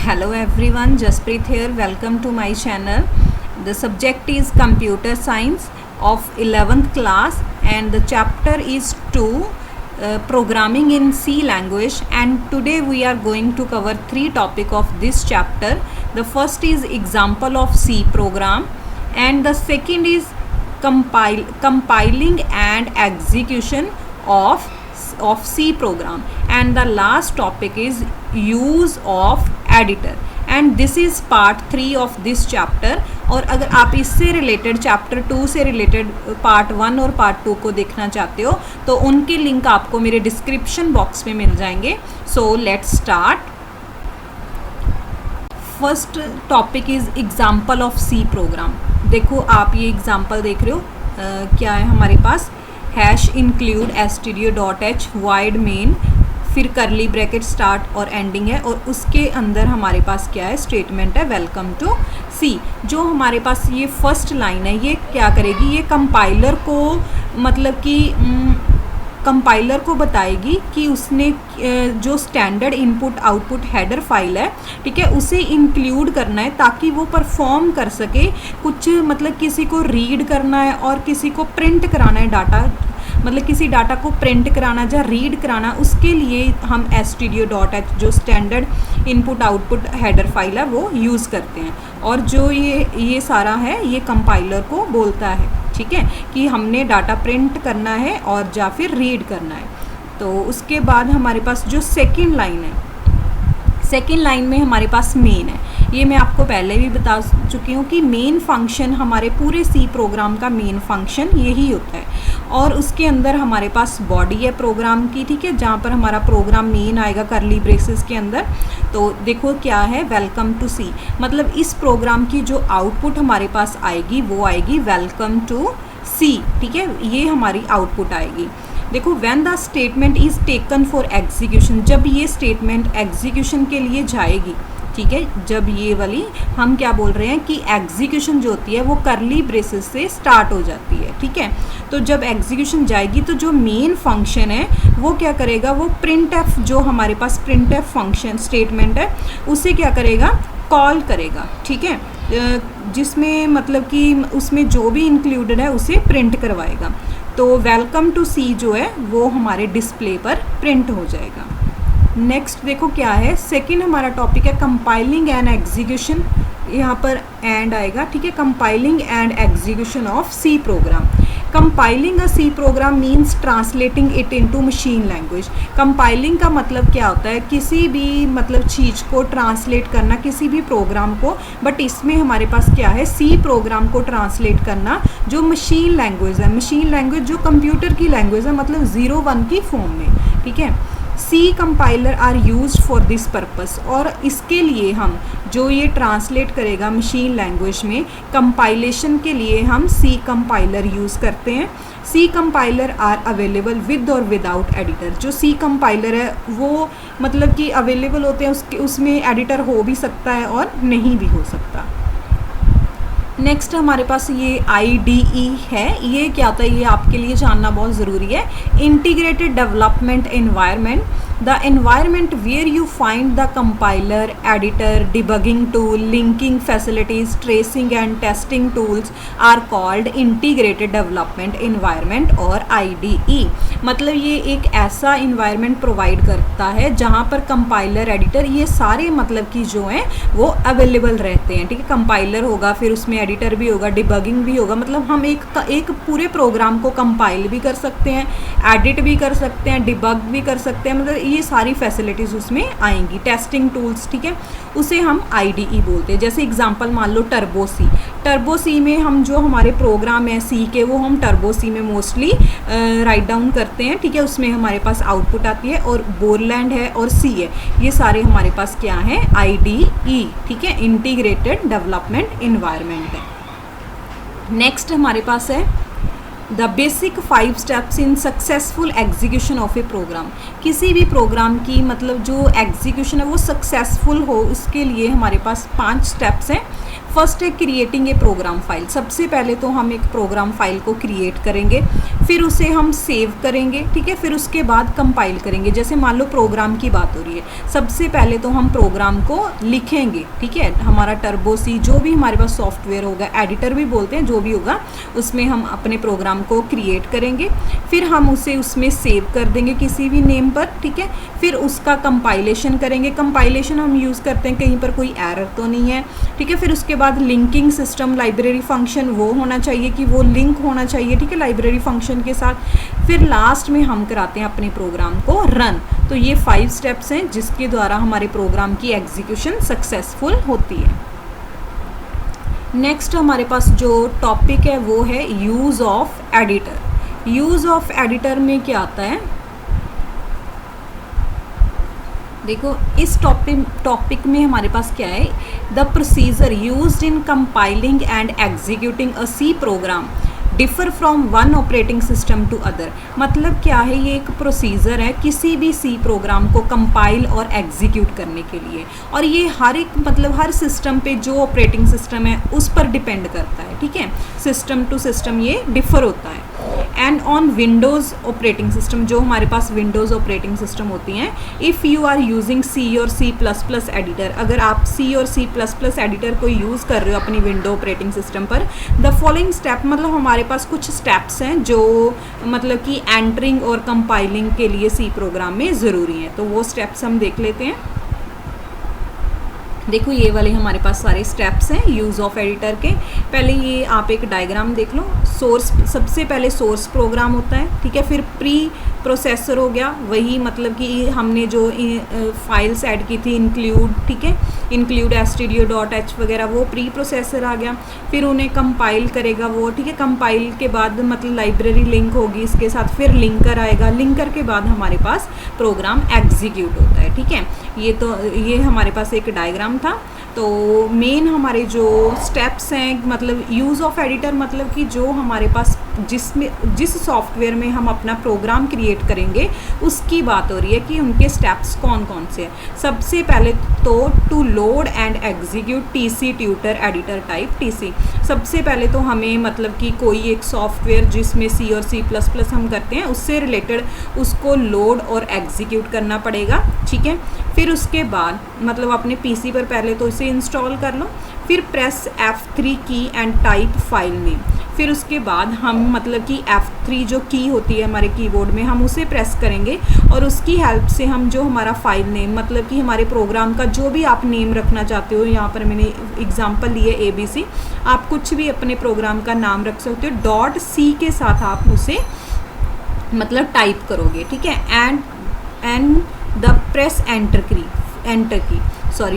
Hello everyone, Jaspreet here. Welcome to my channel. The subject is computer science of 11th class and the chapter is 2 programming in C language, and today we are going to cover 3 topics of this chapter. The first is example of C program and the second is compiling and execution of C program, and the last topic is use of editor, and this is part 3 of this chapter. और अगर आप इससे related chapter 2 से related part 1 और part 2 को देखना चाहते हो तो उनके लिंक आपको मेरे डिस्क्रिप्शन बॉक्स में मिल जाएंगे. So let's start. First topic is example of C program. देखो आप ये एग्जाम्पल देख रहे हो, क्या है हमारे पास hash include stdio.h void main, फिर करली ब्रैकेट स्टार्ट और एंडिंग है, और उसके अंदर हमारे पास क्या है स्टेटमेंट है वेलकम टू सी. जो हमारे पास ये फर्स्ट लाइन है ये क्या करेगी, ये कंपाइलर को मतलब कि कंपाइलर को बताएगी कि उसने जो standard input output header file है, ठीक है, उसे इंक्लूड करना है ताकि वो परफॉर्म कर सके. कुछ मतलब किसी को रीड करना है और किसी को प्रिंट कराना है डाटा, मतलब किसी डाटा को प्रिंट कराना या रीड कराना, उसके लिए हम stdio.h जो standard input output header file है वो यूज़ करते हैं. और जो ये सारा है ये कंपाइलर को बोलता है, ठीक है, कि हमने डाटा प्रिंट करना है और या फिर रीड करना है. तो उसके बाद हमारे पास जो सेकंड लाइन है, सेकेंड लाइन में हमारे पास मेन है. ये मैं आपको पहले भी बता चुकी हूँ कि मेन फंक्शन हमारे पूरे सी प्रोग्राम का मेन फंक्शन यही होता है. और उसके अंदर हमारे पास बॉडी है प्रोग्राम की, ठीक है, जहाँ पर हमारा प्रोग्राम मेन आएगा करली ब्रेसेस के अंदर. तो देखो क्या है वेलकम टू सी, मतलब इस प्रोग्राम की जो आउटपुट हमारे पास आएगी वो आएगी वेलकम टू सी, ठीक है, ये हमारी आउटपुट आएगी. देखो when the statement is taken for execution, जब ये स्टेटमेंट एग्जीक्यूशन के लिए जाएगी, ठीक है, जब ये वाली हम क्या बोल रहे हैं कि एग्जीक्यूशन जो होती है वो करली ब्रेसेस से स्टार्ट हो जाती है, ठीक है. तो जब एग्जीक्यूशन जाएगी तो जो मेन फंक्शन है वो क्या करेगा, वो प्रिंट एफ जो हमारे पास प्रिंट एफ फंक्शन स्टेटमेंट है उसे क्या करेगा कॉल करेगा, ठीक है, जिसमें मतलब कि उसमें जो भी इंक्लूडेड है उसे प्रिंट करवाएगा. तो वेलकम टू सी जो है वो हमारे डिस्प्ले पर प्रिंट हो जाएगा. नेक्स्ट देखो क्या है, सेकंड हमारा टॉपिक है कंपाइलिंग एंड एग्जीक्यूशन. यहाँ पर एंड आएगा, ठीक है, compiling and execution of C program. Compiling a C program means translating it into machine language. Compiling का मतलब क्या होता है, किसी भी मतलब चीज़ को ट्रांसलेट करना, किसी भी प्रोग्राम को, बट इसमें हमारे पास क्या है सी प्रोग्राम को ट्रांसलेट करना जो मशीन लैंग्वेज है. मशीन लैंग्वेज जो कंप्यूटर की लैंग्वेज है, मतलब 0-1 की फॉर्म में, ठीक है. C compiler are used for this purpose, और इसके लिए हम जो ये ट्रांसलेट करेगा मशीन लैंग्वेज में कंपाइलेशन के लिए हम सी कंपाइलर यूज़ करते हैं. C compiler are available with और विदाउट एडिटर. जो सी कंपाइलर है वो मतलब कि अवेलेबल होते हैं, उसमें एडिटर हो भी सकता है और नहीं भी हो सकता. नेक्स्ट हमारे पास ये IDE है. ये क्या होता है ये आपके लिए जानना बहुत ज़रूरी है. Integrated development environment, the environment where you find the compiler, editor, debugging tool, linking facilities, tracing and testing tools are called integrated development environment और IDE. मतलब ये एक ऐसा इन्वायरमेंट प्रोवाइड करता है जहाँ पर कंपाइलर, एडिटर, ये सारे मतलब कि जो हैं वो अवेलेबल रहते हैं, ठीक है. कंपाइलर होगा, फिर उसमें एडिटर भी होगा, डिबगिंग भी होगा, मतलब हम एक पूरे प्रोग्राम को कंपाइल भी कर सकते हैं, एडिट भी कर सकते हैं, डिबग भी कर सकते हैं, मतलब ये सारी फैसिलिटीज़ उसमें आएंगी. टेस्टिंग टूल्स, ठीक है, उसे हम IDE बोलते हैं. जैसे एग्जांपल मान लो टर्बो सी. टर्बो सी में हम जो हमारे प्रोग्राम है सी के वो हम टर्बो सी में मोस्टली राइट डाउन करते हैं, ठीक है. उसमें हमारे पास आउटपुट आती है, और बोरलैंड है और सी है, ये सारे हमारे पास क्या है IDE, ठीक है, इंटीग्रेटेड डेवलपमेंट इन्वायरमेंट है. नेक्स्ट हमारे पास है the basic 5 steps in successful execution of a program. किसी भी प्रोग्राम की मतलब जो एग्जीक्यूशन है वो सक्सेसफुल हो, उसके लिए हमारे पास 5 स्टेप्स हैं। फर्स्ट है क्रिएटिंग ए प्रोग्राम फाइल। सबसे पहले तो हम एक प्रोग्राम फाइल को क्रिएट करेंगे, फिर उसे हम सेव करेंगे, ठीक है। फिर उसके बाद कंपाइल करेंगे। जैसे मान लो प्रोग्राम की बात हो रही है, सबसे पहले तो हम प्रोग्राम को लिखेंगे, ठीक है। हमारा टर्बो सी जो भी हमारे पास सॉफ्टवेयर होगा, एडिटर भी बोलते हैं, जो भी होगा उसमें हम अपने प्रोग्राम को क्रिएट करेंगे। फिर हम उसे उसमें सेव कर देंगे किसी भी नेम पर, ठीक है। फिर उसका कंपाइलेशन करेंगे। कंपाइलेशन हम यूज़ करते हैं कहीं पर कोई एरर तो नहीं है, ठीक है। फिर उसके बाद लिंकिंग सिस्टम लाइब्रेरी फंक्शन वो होना चाहिए कि वो लिंक होना चाहिए, ठीक है, लाइब्रेरी फंक्शन के साथ। फिर लास्ट में हम कराते हैं अपने प्रोग्राम को रन। तो ये 5 स्टेप्स हैं जिसके द्वारा हमारे प्रोग्राम की एग्जीक्यूशन सक्सेसफुल होती है। नेक्स्ट हमारे पास जो टॉपिक है वो है use of editor. Use of editor में क्या आता है, देखो इस टॉपिक में हमारे पास क्या है, the procedure used in compiling and executing a C program differ from one operating system to other. मतलब क्या है, ये एक प्रोसीजर है किसी भी सी प्रोग्राम को कंपाइल और एग्जीक्यूट करने के लिए, और ये हर एक मतलब हर सिस्टम पे जो ऑपरेटिंग सिस्टम है उस पर डिपेंड करता है, ठीक है। सिस्टम टू सिस्टम ये डिफ़र होता है। And on Windows operating system, जो हमारे पास विंडोज़ ऑपरेटिंग सिस्टम होती हैं, if you are using C और C++ एडिटर, अगर आप C और C++ एडिटर को यूज़ कर रहे हो अपनी विंडो ऑपरेटिंग सिस्टम पर, द फॉलोइंग स्टेप, मतलब हमारे पास कुछ स्टेप्स हैं जो मतलब कि एंटरिंग और कंपाइलिंग के लिए सी प्रोग्राम में ज़रूरी हैं। तो वो स्टेप्स हम देख लेते हैं। देखो ये वाले हमारे पास सारे स्टेप्स हैं यूज़ ऑफ एडिटर के। पहले ये आप एक डायग्राम देख लो। सोर्स, सबसे पहले सोर्स प्रोग्राम होता है, ठीक है। फिर प्री प्रोसेसर हो गया, वही मतलब कि हमने जो फाइल्स ऐड की थी इंक्लूड, ठीक है, इंक्लूड stdio.h वगैरह, वो प्री प्रोसेसर आ गया। फिर उन्हें कंपाइल करेगा वो, ठीक है। कंपाइल के बाद मतलब लाइब्रेरी लिंक होगी इसके साथ, फिर लिंकर आएगा। लिंकर के बाद हमारे पास प्रोग्राम एग्जीक्यूट होता है, ठीक है। ये हमारे पास एक डायग्राम था। तो मेन हमारे जो स्टेप्स हैं, मतलब यूज़ ऑफ एडिटर, मतलब कि जो हमारे पास जिस सॉफ्टवेयर में हम अपना प्रोग्राम क्रिएट करेंगे उसकी बात हो रही है कि उनके स्टेप्स कौन कौन से हैं। सबसे पहले तो to load and execute TC tutor editor type TC। सबसे पहले तो हमें मतलब कि कोई एक सॉफ्टवेयर जिसमें C और C++ हम करते हैं उससे रिलेटेड उसको लोड और एग्जीक्यूट करना पड़ेगा, ठीक है। फिर उसके बाद मतलब अपने PC पर पहले तो इसे इंस्टॉल कर लो। फिर प्रेस F3 की एंड टाइप फाइल नेम। फिर उसके बाद हम मतलब कि F3 जो की होती है हमारे कीबोर्ड में, हम उसे प्रेस करेंगे और उसकी हेल्प से हम जो हमारा फाइल नेम मतलब कि हमारे प्रोग्राम का जो भी आप नेम रखना चाहते हो, यहाँ पर मैंने एग्जांपल लिए ABC, आप कुछ भी अपने प्रोग्राम का नाम रख सकते हो। .c के साथ आप उसे मतलब टाइप करोगे, ठीक है। एंड द प्रेस एंटर की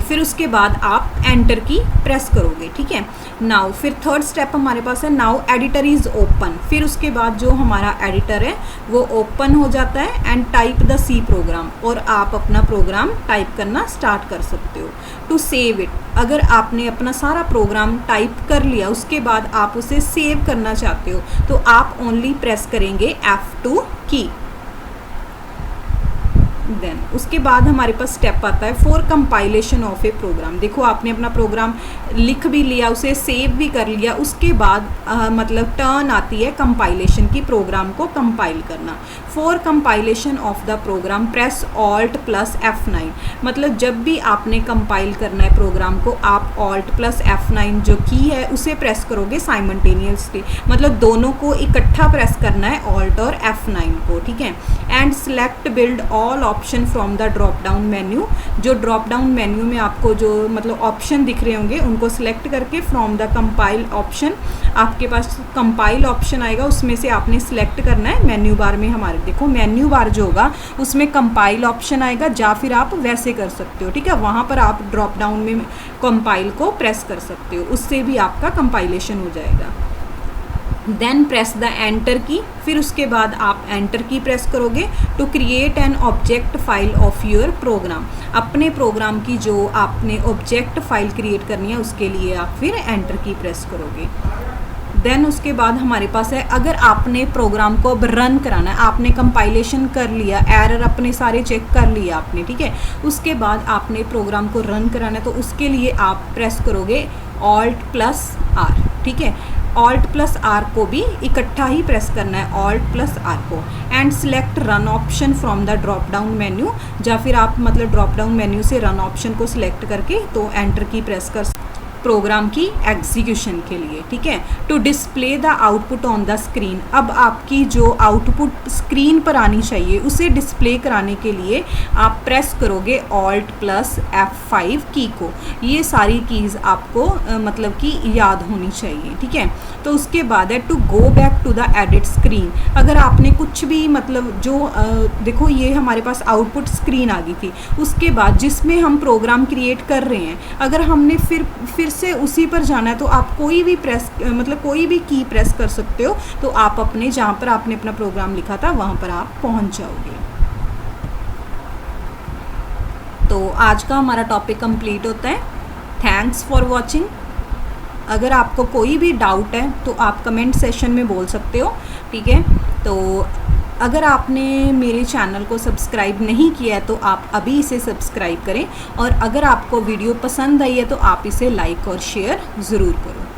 फिर उसके बाद आप एंटर की प्रेस करोगे, ठीक है। नाउ फिर थर्ड स्टेप हमारे पास है नाउ एडिटर इज़ ओपन। फिर उसके बाद जो हमारा एडिटर है वो ओपन हो जाता है and type the C program, और आप अपना प्रोग्राम टाइप करना स्टार्ट कर सकते हो। टू सेव इट, अगर आपने अपना सारा प्रोग्राम टाइप कर लिया उसके बाद आप उसे सेव करना चाहते हो तो आप ओनली प्रेस करेंगे F2 की। देन उसके बाद हमारे पास स्टेप आता है for compilation of a program. देखो आपने अपना प्रोग्राम लिख भी लिया, उसे सेव भी कर लिया, उसके बाद मतलब टर्न आती है कंपाइलेशन की, प्रोग्राम को कंपाइल करना। For compilation of the program press Alt + F9। मतलब जब भी आपने कंपाइल करना है प्रोग्राम को, आप Alt + F9 जो की है उसे प्रेस करोगे साइमल्टेनियसली, मतलब दोनों को इकट्ठा प्रेस करना है, Alt और F9 को, ठीक है। And select build all option from the drop down menu. जो ड्रॉप डाउन मेन्यू में आपको जो मतलब ऑप्शन दिख रहे होंगे उनको सिलेक्ट करके फ्रॉम द कंपाइल ऑप्शन, आपके पास कंपाइल ऑप्शन आएगा, उसमें से आपने सिलेक्ट करना है। मेन्यू बार में हमारे देखो मेन्यू बार जो होगा उसमें कंपाइल ऑप्शन आएगा, या फिर आप वैसे कर सकते हो, ठीक है। वहाँ पर आप ड्रॉप डाउन में कंपाइल को प्रेस कर सकते हो, उससे भी आपका कंपाइलेशन हो जाएगा। देन प्रेस द एंटर की। फिर उसके बाद आप एंटर की प्रेस करोगे to create an object file of your program. अपने प्रोग्राम की जो आपने ऑब्जेक्ट फाइल क्रिएट करनी है उसके लिए आप फिर एंटर की प्रेस करोगे। देन उसके बाद हमारे पास है, अगर आपने प्रोग्राम को अब रन कराना है, आपने कंपाइलेशन कर लिया, एरर अपने सारे चेक कर लिया आपने, ठीक है, उसके बाद आपने प्रोग्राम को रन कराना है, तो उसके लिए आप प्रेस करोगे Alt+R, ठीक है। Alt+R को भी इकट्ठा ही प्रेस करना है, Alt+R को, and select run option from the drop down menu, या फिर आप मतलब ड्रॉप डाउन मेन्यू से रन ऑप्शन को सिलेक्ट करके तो एंटर की प्रेस कर प्रोग्राम की एग्जीक्यूशन के लिए, ठीक है। To display the output on the screen, अब आपकी जो आउटपुट स्क्रीन पर आनी चाहिए उसे डिस्प्ले कराने के लिए आप प्रेस करोगे Alt+F5 की को। ये सारी कीज़ आपको मतलब कि याद होनी चाहिए, ठीक है। तो उसके बाद है to go back to the edit screen, अगर आपने कुछ भी मतलब जो देखो ये हमारे पास आउटपुट स्क्रीन आ गई थी, उसके बाद जिसमें हम प्रोग्राम क्रिएट कर रहे हैं, अगर हमने फिर से उसी पर जाना है तो आप कोई भी प्रेस मतलब कोई भी की प्रेस कर सकते हो, तो आप अपने जहाँ पर आपने अपना प्रोग्राम लिखा था वहाँ पर आप पहुँच जाओगे। तो आज का हमारा टॉपिक कंप्लीट होता है। Thanks for watching. अगर आपको कोई भी डाउट है तो आप कमेंट सेशन में बोल सकते हो, ठीक है। तो अगर आपने मेरे चैनल को सब्सक्राइब नहीं किया है तो आप अभी इसे सब्सक्राइब करें, और अगर आपको वीडियो पसंद आई है तो आप इसे लाइक और शेयर ज़रूर करो।